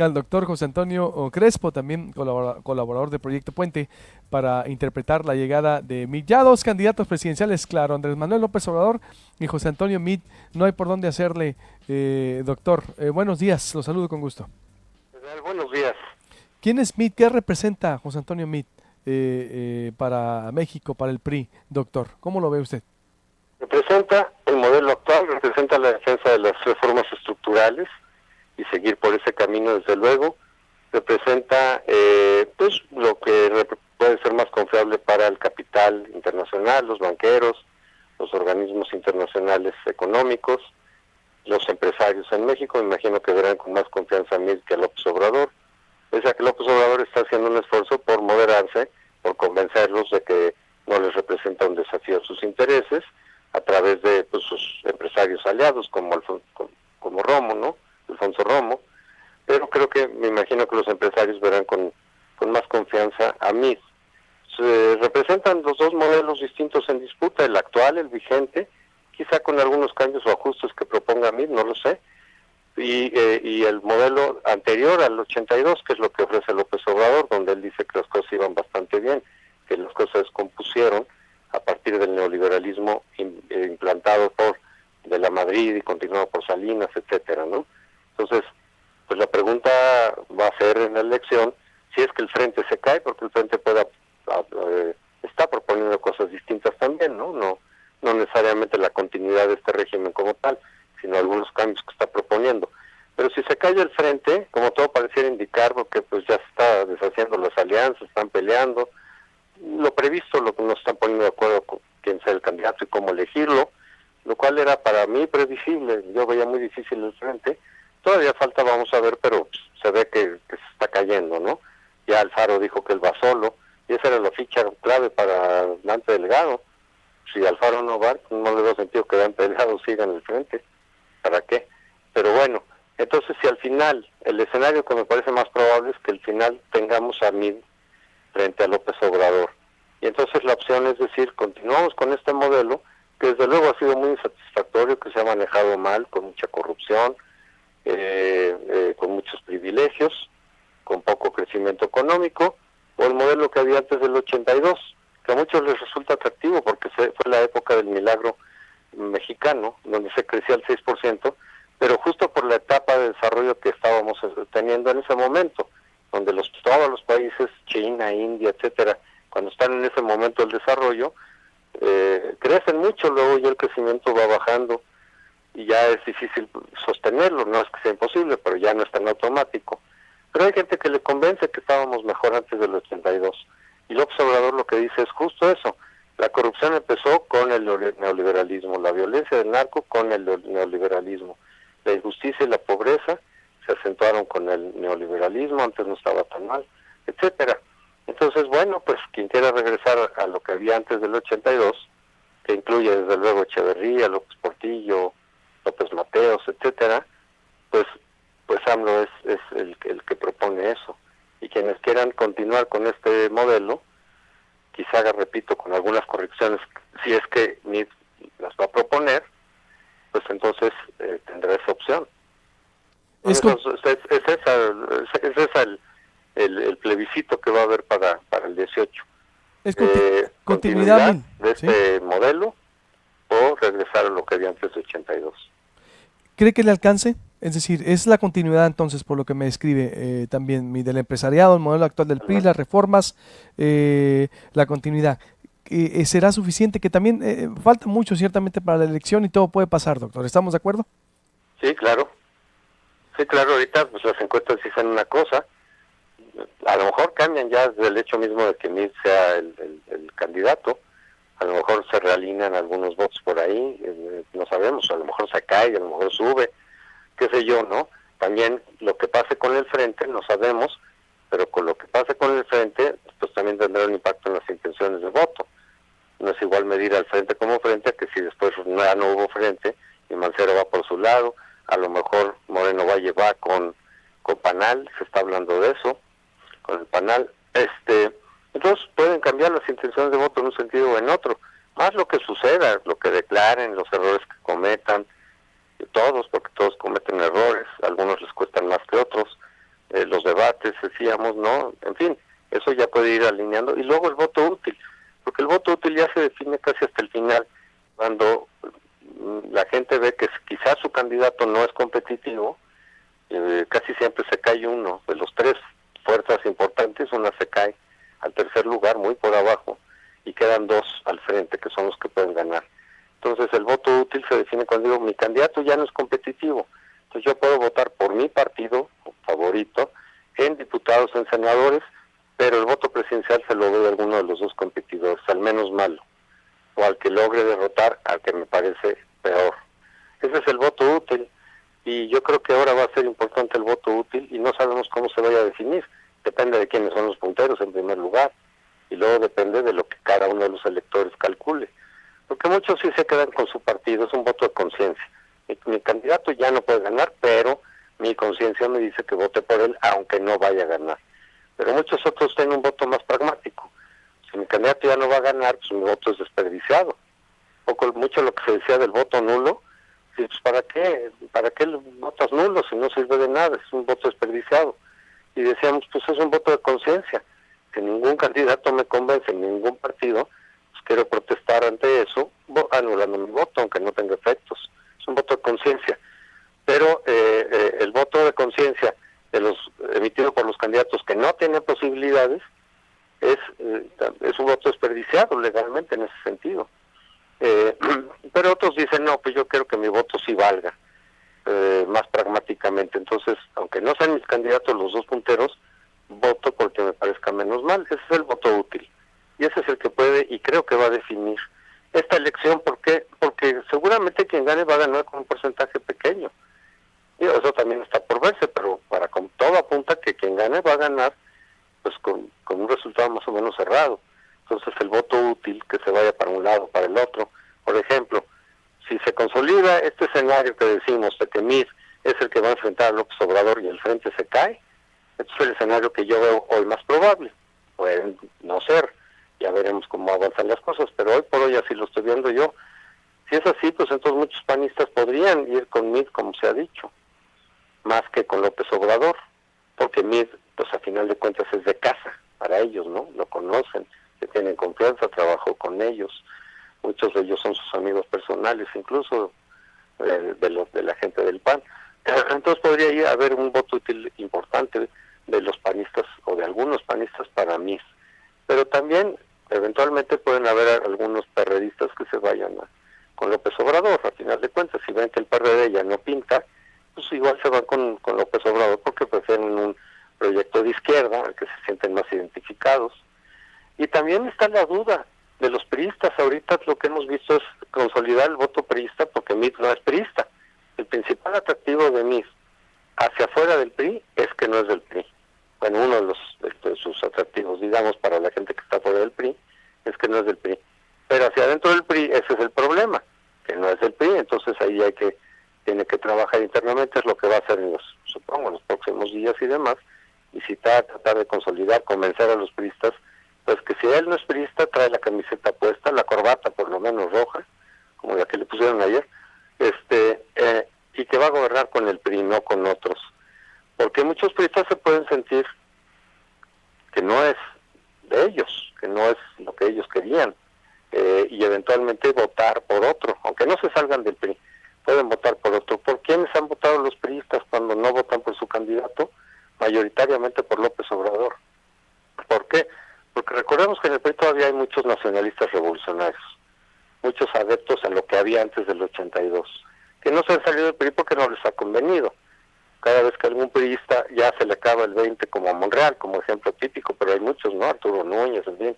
al doctor José Antonio Crespo, también colaborador de Proyecto Puente, para interpretar la llegada de Meade. Ya dos candidatos presidenciales, claro, Andrés Manuel López Obrador y José Antonio Meade. No hay por dónde hacerle, doctor. Buenos días, los saludo con gusto. Buenos días. ¿Quién es Meade? ¿Qué representa José Antonio Meade para México, para el PRI, doctor? ¿Cómo lo ve usted? Representa el modelo actual, representa la defensa de las reformas estructurales y seguir por ese camino, desde luego. Representa pues lo que puede ser más confiable para el capital internacional, los banqueros, los organismos internacionales económicos, los empresarios en México. Me imagino que verán con más confianza a mí que a López Obrador. Pese a que López Obrador está haciendo un esfuerzo por moderarse, por convencerlos de que no les representa un desafío a sus intereses, a través de pues, sus empresarios aliados como Romo, ¿no? Alfonso Romo. Pero creo que, me imagino que los empresarios verán con más confianza a mí. Se representan los dos modelos distintos en disputa, el actual, el vigente, quizá con algunos cambios o ajustes que proponga mí, no lo sé, y el modelo anterior al 82, que es lo que ofrece López Obrador, donde él dice que las cosas iban bastante bien, que las cosas se descompusieron a partir del neoliberalismo implantado por de la Madrid y continuado por Salinas, etcétera, ¿no? Entonces, pues la pregunta va a ser en la elección si es que el frente se cae, porque el frente está proponiendo cosas distintas también, ¿no? No necesariamente la continuidad de este régimen como tal, sino algunos cambios que está proponiendo. Pero si se cae el frente, como todo pareciera indicar, porque pues ya se está deshaciendo las alianzas, están peleando, lo previsto, lo que no están poniendo de acuerdo con quién sea el candidato y cómo elegirlo, lo cual era para mí previsible. Yo veía muy difícil el frente. Todavía falta, vamos a ver, pero se ve que se está cayendo, ¿no? Ya Alfaro dijo que él va solo, y esa era la ficha clave para Dante Delgado. Si Alfaro no va, no le veo sentido que Dante Delgado siga en el frente. ¿Para qué? Pero bueno, entonces si al final, el escenario que me parece más probable es que al final tengamos a Mid frente a López Obrador. Y entonces la opción es decir, continuamos con este modelo, que desde luego ha sido muy insatisfactorio, que se ha manejado mal, con mucha corrupción, con muchos privilegios, con poco crecimiento económico, o el modelo que había antes del 82, que a muchos les resulta atractivo porque fue la época del milagro mexicano, donde se crecía al 6%, pero justo por la etapa de desarrollo que estábamos teniendo en ese momento, donde todos los países, China, India, etcétera, cuando están en ese momento del desarrollo, crecen mucho, luego ya el crecimiento va bajando y ya es difícil sostenerlo, no es que sea imposible, pero ya no es tan automático. Pero hay gente que le convence que estábamos mejor antes del 82. Y López Obrador lo que dice es justo eso. La corrupción empezó con el neoliberalismo, la violencia del narco con el neoliberalismo, la injusticia y la pobreza se acentuaron con el neoliberalismo, antes no estaba tan mal, etcétera. Entonces, bueno, pues quien quiera regresar a lo que había antes del 82, que incluye desde luego Echeverría, López Portillo, López Mateos, etcétera, pues AMLO es el que propone eso. Y quienes quieran continuar con este modelo, quizá, repito, con algunas correcciones, si es que MIT las va a proponer, pues entonces tendrá esa opción. Es, con- Es esa el plebiscito que va a haber para el 18. es continuidad, Continuidad Mil, de ¿sí? este modelo o regresar a lo que había antes de 82. ¿Cree que le alcance? Es decir, es la continuidad entonces, por lo que me describe también del empresariado, el modelo actual del PRI, Uh-huh. las reformas, la continuidad. ¿Será suficiente? Que también falta mucho ciertamente para la elección y todo puede pasar, doctor. ¿Estamos de acuerdo? Sí, claro. Sí, claro, ahorita pues las encuestas dicen una cosa, a lo mejor cambian ya desde el hecho mismo de que Mid sea el candidato, a lo mejor se realinean algunos votos por ahí, no sabemos, a lo mejor se cae, a lo mejor sube, qué sé yo, ¿no? También lo que pase con el frente, no sabemos, pero con lo que pase con el frente, pues también tendrá un impacto en las intenciones de voto. No es igual medir al frente como frente, que si después ya no hubo frente y Mancero va por su lado, a lo mejor Moreno Valle va con Panal, se está hablando de eso, con el Panal. Entonces pueden cambiar las intenciones de voto en un sentido o en otro. Más lo que suceda, lo que declaren, los errores que cometan, todos, porque todos cometen errores, algunos les cuestan más que otros, debates, decíamos, ¿no? En fin, eso ya puede ir alineando. Y luego el voto útil, porque el voto útil ya se define casi hasta el final, cuando la gente ve que quizás su candidato no es competitivo, casi siempre se cae uno de los tres fuerzas importantes, una se cae al tercer lugar, muy por abajo, y quedan dos al frente, que son los que pueden ganar. Entonces el voto útil se define cuando digo, mi candidato ya no es competitivo, entonces yo puedo votar por mi partido favorito, en diputados, en senadores, pero el voto presidencial se lo doy a alguno de los dos competidores, al menos malo, o al que logre derrotar al que me parece peor. Ese es el voto útil, y yo creo que ahora va a ser importante el voto útil, y no sabemos cómo se vaya a definir. Depende de quiénes son los punteros en primer lugar, y luego depende de lo que cada uno de los electores calcule. Porque muchos sí se quedan con su partido, es un voto de conciencia. Mi candidato ya no puede ganar, pero mi conciencia me dice que vote por él, aunque no vaya a ganar. Pero muchos otros tienen un voto más pragmático. Si mi candidato ya no va a ganar, pues mi voto es desperdiciado. Mucho lo que se decía del voto nulo, pues ¿para qué votas nulo si no sirve de nada? Es un voto desperdiciado. Y decíamos, pues es un voto de conciencia. Si ningún candidato me convence, ningún partido, pues quiero protestar ante eso, anulando mi voto, aunque no tenga efectos. Es un voto de conciencia. Pero el voto de conciencia emitido por los candidatos que no tienen posibilidades es un voto desperdiciado legalmente en ese sentido. Pero otros dicen, no, pues yo quiero que mi voto sí valga, más pragmáticamente. Entonces, aunque no sean mis candidatos los dos punteros, voto porque me parezca menos mal. Ese es el voto útil. Y ese es el que puede, y creo que va a definir esta elección. ¿Por qué? Porque seguramente quien gane va a ganar con un porcentaje pequeño. Y eso también está por verse, pero con todo apunta que quien gane va a ganar pues con un resultado más o menos cerrado. Entonces el voto útil, que se vaya para un lado, para el otro. Por ejemplo, si se consolida este escenario que decimos de que Mid es el que va a enfrentar a López Obrador y el frente se cae, este es el escenario que yo veo hoy más probable. Pueden no ser, ya veremos cómo avanzan las cosas, pero hoy por hoy así lo estoy viendo yo. Si es así, pues entonces muchos panistas podrían ir con Mid, como se ha dicho, más que con López Obrador, porque Mid, pues a final de cuentas es de casa para ellos, ¿no? Lo conocen, que tienen confianza, trabajó con ellos, muchos de ellos son sus amigos personales, incluso de la gente del PAN. Entonces podría haber un voto útil importante de los panistas o de algunos panistas para Mid, pero también eventualmente pueden haber algunos perredistas que se vayan con López Obrador. A final de cuentas, si ven que el PRD ya no pinta, pues igual se van con López Obrador porque prefieren un proyecto de izquierda al que se sienten más identificados. Y también está la duda de los priistas. Ahorita lo que hemos visto es consolidar el voto priista porque Mid no es priista. El principal atractivo de Mid hacia afuera del PRI es que no es del PRI. Bueno, uno de sus atractivos, digamos, para la gente que está fuera del PRI, es que no es del PRI. Pero hacia adentro del PRI, ese es el problema, que no es del PRI. Entonces ahí tiene que trabajar internamente, es lo que va a hacer en los próximos días y demás, visitar, tratar de consolidar, convencer a los priistas, pues que si él no es priista, trae la camiseta puesta, la corbata por lo menos roja, como la que le pusieron ayer, y que va a gobernar con el PRI, no con otros. Porque muchos priistas se pueden sentir que no es de ellos, que no es lo que ellos querían, y eventualmente votar por otro, aunque no se salgan del PRI, pueden votar por otro. ¿Por quiénes han votado los priistas cuando no votan por su candidato? Mayoritariamente por López Obrador. ¿Por qué? Porque recordemos que en el PRI todavía hay muchos nacionalistas revolucionarios, muchos adeptos a lo que había antes del 82, que no se han salido del PRI porque no les ha convenido. Cada vez que algún priista ya se le acaba el 20, como a Monreal, como ejemplo típico, pero hay muchos, ¿no? Arturo Núñez, en fin,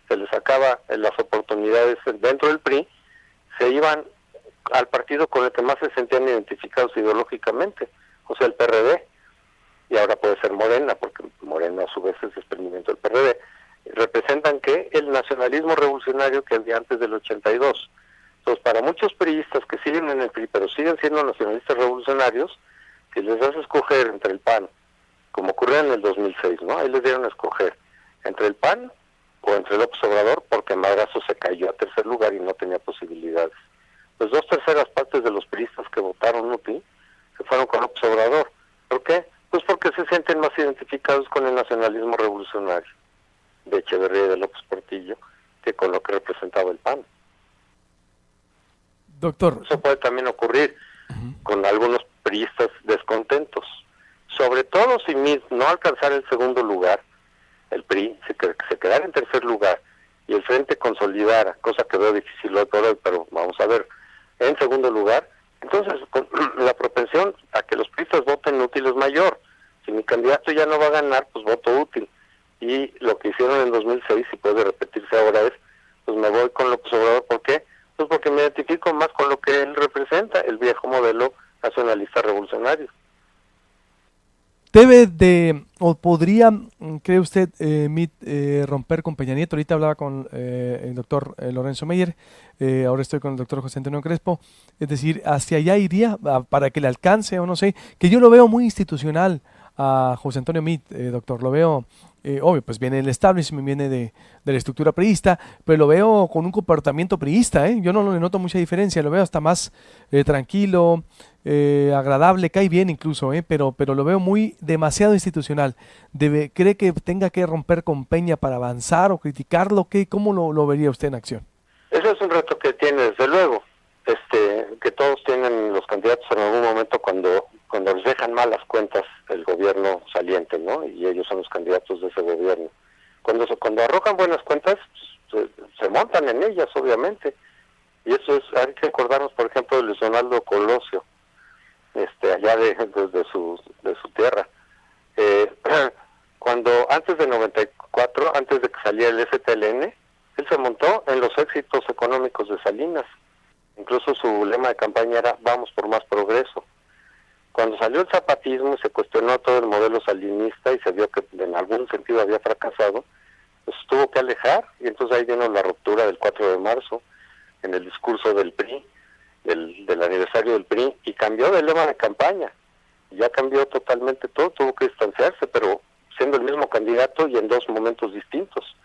se les acaba las oportunidades dentro del PRI, se iban al partido con el que más se sentían identificados ideológicamente, o sea, el PRD, y ahora puede ser Morena, porque Morena a su vez es desprendimiento del PRD. Representan que el nacionalismo revolucionario que había antes del 82. Entonces, para muchos priistas que siguen en el PRI, pero siguen siendo nacionalistas revolucionarios, que les das a escoger entre el PAN, como ocurrió en el 2006, ¿no? Ahí les dieron a escoger entre el PAN o entre López Obrador, porque Madrazo se cayó a tercer lugar y no tenía posibilidades. Pues 2/3 partes de los priistas que votaron UPI se fueron con López Obrador. ¿Por qué? Pues porque se sienten más identificados con el nacionalismo revolucionario de Echeverría y de López Portillo que con lo que representaba el PAN. Doctor. Eso puede también ocurrir con algunos priistas descontentos, sobre todo si no alcanzar el segundo lugar, el PRI se quedara en tercer lugar y el Frente consolidara, cosa que veo difícil hoy por hoy, pero vamos a ver, en segundo lugar, entonces la propensión a que los priistas voten útil es mayor. Si mi candidato ya no va a ganar, pues voto útil. Y lo que hicieron en 2006, si puede repetirse ahora, es, pues me voy con López Obrador. ¿Por qué? Pues porque me identifico más con lo que él representa, el viejo modelo nacionalista revolucionario. Debe de, o podría, cree usted, Mitt, romper con Peña Nieto. Ahorita hablaba con el doctor Lorenzo Meyer, ahora estoy con el doctor José Antonio Crespo. Es decir, hacia allá iría para que le alcance, o no sé, que yo lo veo muy institucional a José Antonio Mitt, doctor. Lo veo, obvio, pues viene del establishment, viene de la estructura priista, pero lo veo con un comportamiento priista, ¿eh? Yo no le noto mucha diferencia, lo veo hasta más tranquilo, agradable, cae bien incluso, pero lo veo muy demasiado institucional. ¿Cree que tenga que romper con Peña para avanzar o criticarlo? ¿Cómo lo vería usted en acción? Ese es un reto que tiene, desde luego, que todos tienen los candidatos en algún momento cuando les dejan malas cuentas el gobierno saliente, ¿no? Y ellos son los candidatos de ese gobierno. Cuando arrojan buenas cuentas, se montan en ellas, obviamente. Y eso hay que acordarnos, por ejemplo, de Luis Donaldo Colosio, allá de su tierra. Cuando antes de 94, antes de que saliera el STLN, él se montó en los éxitos económicos de Salinas. Incluso su lema de campaña era "Vamos por más progreso". Cuando salió el zapatismo y se cuestionó todo el modelo salinista y se vio que en algún sentido había fracasado, pues tuvo que alejar, y entonces ahí vino la ruptura del 4 de marzo, en el discurso del PRI, del aniversario del PRI, y cambió de lema de campaña. Ya cambió totalmente todo, tuvo que distanciarse, pero siendo el mismo candidato y en dos momentos distintos,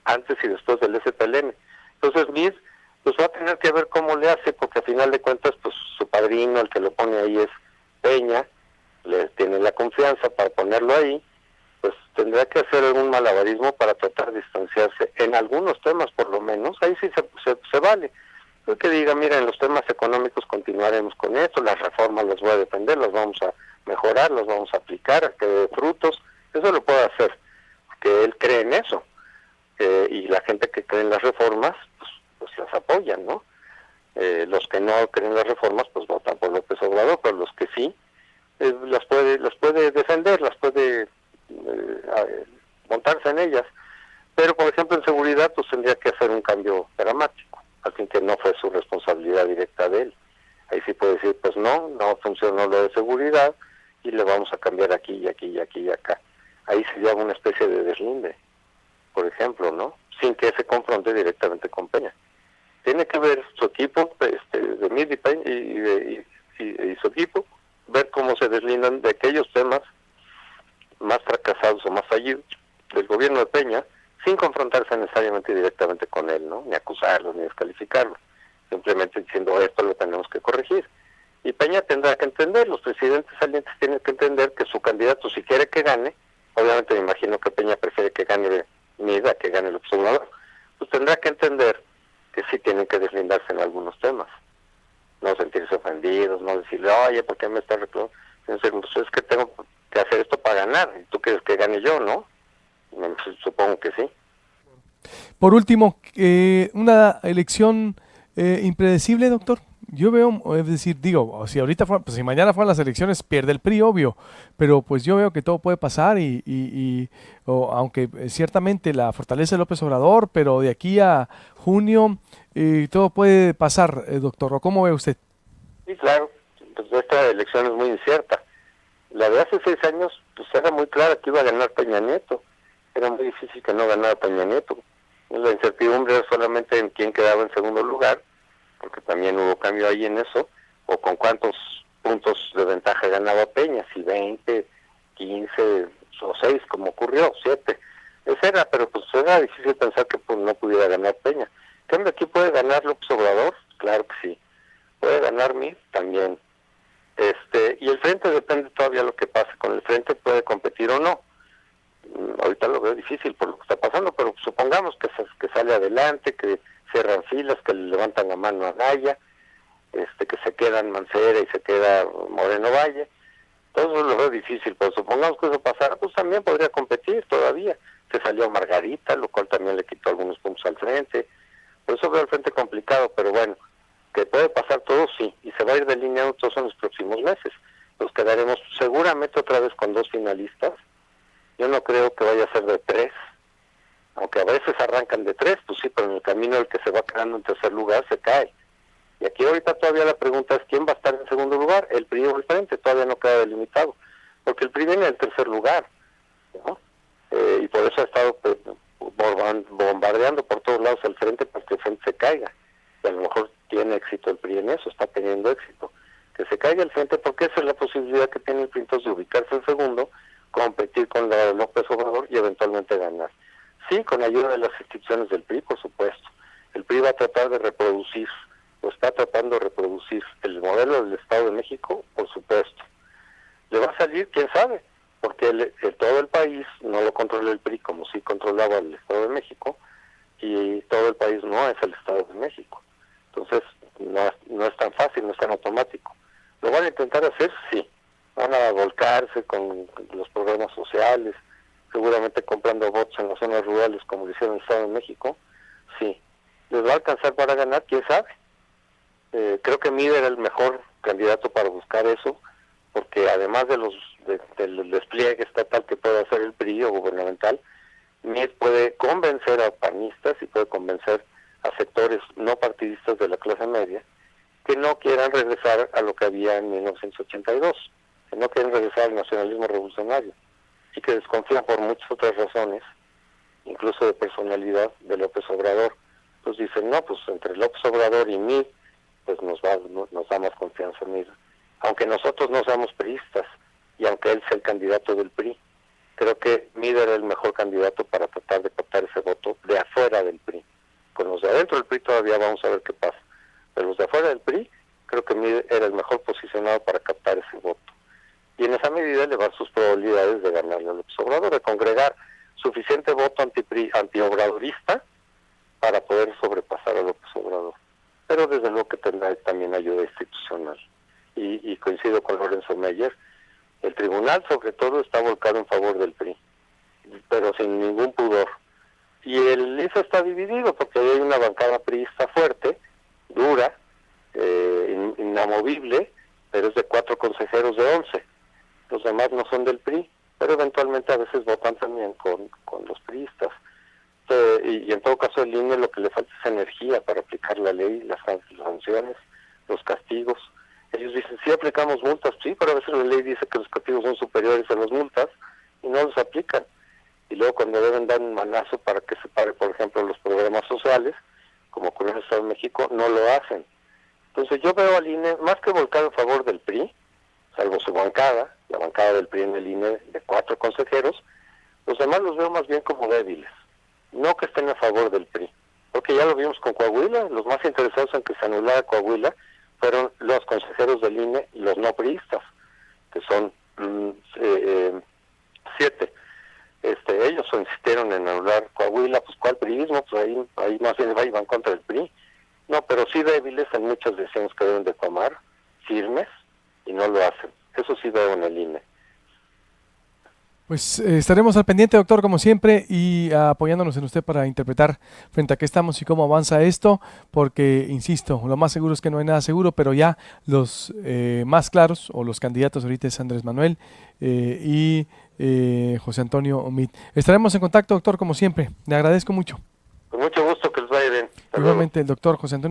antes y después del STLN. Entonces Mitt pues va a tener que ver cómo le hace, porque al final de cuentas pues su padrino, el que lo pone ahí, es Peña, le tiene la confianza para ponerlo ahí, pues tendrá que hacer algún malabarismo para tratar de distanciarse en algunos temas, por lo menos. Ahí sí se vale. Yo que diga, mira, en los temas económicos continuaremos con esto, las reformas las voy a defender, las vamos a mejorar, las vamos a aplicar, a que dé frutos. Eso lo puede hacer, porque él cree en eso. Y la gente que cree en las reformas, pues las apoyan, ¿no? Los que no creen en las reformas, pues votan por López Obrador, pero los que sí, las puede defender, las puede montarse en ellas. Pero, por ejemplo, en seguridad, pues tendría que hacer un cambio dramático, al fin que no fue su responsabilidad directa de él. Ahí sí puede decir, pues no funcionó lo de seguridad y le vamos a cambiar aquí y aquí y aquí y acá. Ahí sería una especie de deslinde, por ejemplo, ¿no? Sin que se confronte directamente con Peña. Tiene que ver su equipo, de Mitt y Peña y su equipo, ver cómo se deslindan de aquellos temas más fracasados o más fallidos del gobierno de Peña, sin confrontarse necesariamente directamente con él, ¿no? Ni acusarlo, ni descalificarlo. Simplemente diciendo, esto lo tenemos que corregir. Y Peña tendrá que entender, los presidentes salientes tienen que entender que su candidato, si quiere que gane, obviamente me imagino que Peña prefiere que gane Mitt a que gane López Obrador, pues tendrá que entender que sí tienen que deslindarse en algunos temas. No sentirse ofendidos, no decirle, oye, ¿por qué me estás reclamando? Pues es que tengo que hacer esto para ganar, y tú quieres que gane yo, ¿no? Supongo que sí. Por último, una elección impredecible, doctor. Yo veo, es decir, digo, si ahorita pues si mañana fueran las elecciones, pierde el PRI, obvio, pero pues yo veo que todo puede pasar aunque ciertamente la fortaleza de López Obrador, pero de aquí a junio todo puede pasar, doctor. ¿O cómo ve usted? Sí, claro, pues esta elección es muy incierta. La de hace 6 años, pues era muy clara que iba a ganar Peña Nieto. Era muy difícil que no ganara Peña Nieto. La incertidumbre era solamente en quién quedaba en segundo lugar, porque también hubo cambio ahí en eso, o con cuántos puntos de ventaja ganaba Peña, si 20, 15 o 6, como ocurrió, 7. Esa era, pero pues era difícil pensar que pues, no pudiera ganar Peña. ¿En cambio aquí puede ganar López Obrador? Claro que sí. ¿Puede ganar Mitt? También. Y el frente depende todavía lo que pase con el frente, puede competir o no. Ahorita lo veo difícil por lo que está pasando, pero supongamos que sale adelante, que cierran filas, que le levantan la mano a Naya, que se quedan Mancera y se queda Moreno Valle. Todo eso lo veo difícil, pero supongamos que eso pasara, pues también podría competir todavía. Se salió Margarita, lo cual también le quitó algunos puntos al frente. Por eso veo el frente complicado, pero bueno, que puede pasar todo, sí, y se va a ir delineando todos en los próximos meses. Nos quedaremos seguramente otra vez con 2 finalistas. Yo no creo que vaya a ser de 3, aunque a veces arrancan de 3, pues sí, pero en el camino el que se va quedando en tercer lugar se cae. Y aquí ahorita todavía la pregunta es quién va a estar en segundo lugar, el PRI o el Frente, todavía no queda delimitado, porque el PRI viene en tercer lugar, ¿no? Y por eso ha estado pues, bombardeando por todos lados el Frente para que el Frente se caiga. Y a lo mejor tiene éxito el PRI en eso, está teniendo éxito. Que se caiga el Frente, porque esa es la posibilidad que tiene el PRI entonces de ubicarse en segundo, competir con la de López Obrador y eventualmente ganar. Sí, con ayuda de las instituciones del PRI, por supuesto. El PRI va a tratar de reproducir, o está tratando de reproducir el modelo del Estado de México, por supuesto. ¿Le va a salir? ¿Quién sabe? Porque todo el país no lo controla el PRI como sí controlaba el Estado de México, y todo el país no es el Estado de México. Entonces, no es tan fácil, no es tan automático. ¿Lo van a intentar hacer? Sí. Van a volcarse con los programas sociales, seguramente comprando votos en las zonas rurales como lo hicieron en el Estado de México. Sí. ¿Les va a alcanzar para ganar? ¿Quién sabe? Creo que Mid era el mejor candidato para buscar eso, porque además del despliegue estatal que puede hacer el PRI o gubernamental, Mid puede convencer a panistas y puede convencer a sectores no partidistas de la clase media que no quieran regresar a lo que había en 1982, que no quieren regresar al nacionalismo revolucionario y que desconfían por muchas otras razones, incluso de personalidad, de López Obrador. Pues dicen, no, pues entre López Obrador y Mid, pues nos da más confianza Mid, aunque nosotros no seamos priistas y aunque él sea el candidato del PRI. Creo que Mid era el mejor candidato para tratar de captar ese voto de afuera del PRI. Con los de adentro del PRI todavía vamos a ver qué pasa, pero los de afuera del PRI, creo que Mid era el mejor posicionado para captar ese voto. Y en esa medida elevar sus probabilidades de ganarle a López Obrador, de congregar suficiente voto antiobradorista para poder sobrepasar a López Obrador. Pero desde luego que tendrá también ayuda institucional. Y coincido con Lorenzo Meyer, el tribunal sobre todo está volcado en favor del PRI, pero sin ningún pudor. Y el IFE está dividido porque hay una bancada priista fuerte, dura, inamovible, pero es de 4 consejeros de 11. Los demás no son del PRI, pero eventualmente a veces votan también con los priistas. Y en todo caso el INE lo que le falta es energía para aplicar la ley, las sanciones, los castigos. Ellos dicen, sí aplicamos multas, sí, pero a veces la ley dice que los castigos son superiores a las multas y no los aplican. Y luego cuando deben dar un manazo para que se pare, por ejemplo, los programas sociales, como ocurrió en el Estado de México, no lo hacen. Entonces yo veo al INE más que volcado en favor del PRI, salvo su bancada, la bancada del PRI en el INE de 4 consejeros, los demás los veo más bien como débiles, no que estén a favor del PRI, porque ya lo vimos con Coahuila, los más interesados en que se anulara Coahuila fueron los consejeros del INE y los no priistas, que son 7. Ellos insistieron en anular Coahuila, pues ¿cuál priismo? Pues ahí más bien iban contra el PRI. No, pero sí débiles en muchas decisiones que deben de tomar, firmes, y no lo hacen. Eso sí veo en el INE. Pues estaremos al pendiente, doctor, como siempre, y apoyándonos en usted para interpretar frente a qué estamos y cómo avanza esto, porque, insisto, lo más seguro es que no hay nada seguro, pero ya los más claros, o los candidatos ahorita es Andrés Manuel y José Antonio Meade. Estaremos en contacto, doctor, como siempre. Le agradezco mucho. Con mucho gusto, que les vaya bien. Igualmente, el doctor José Antonio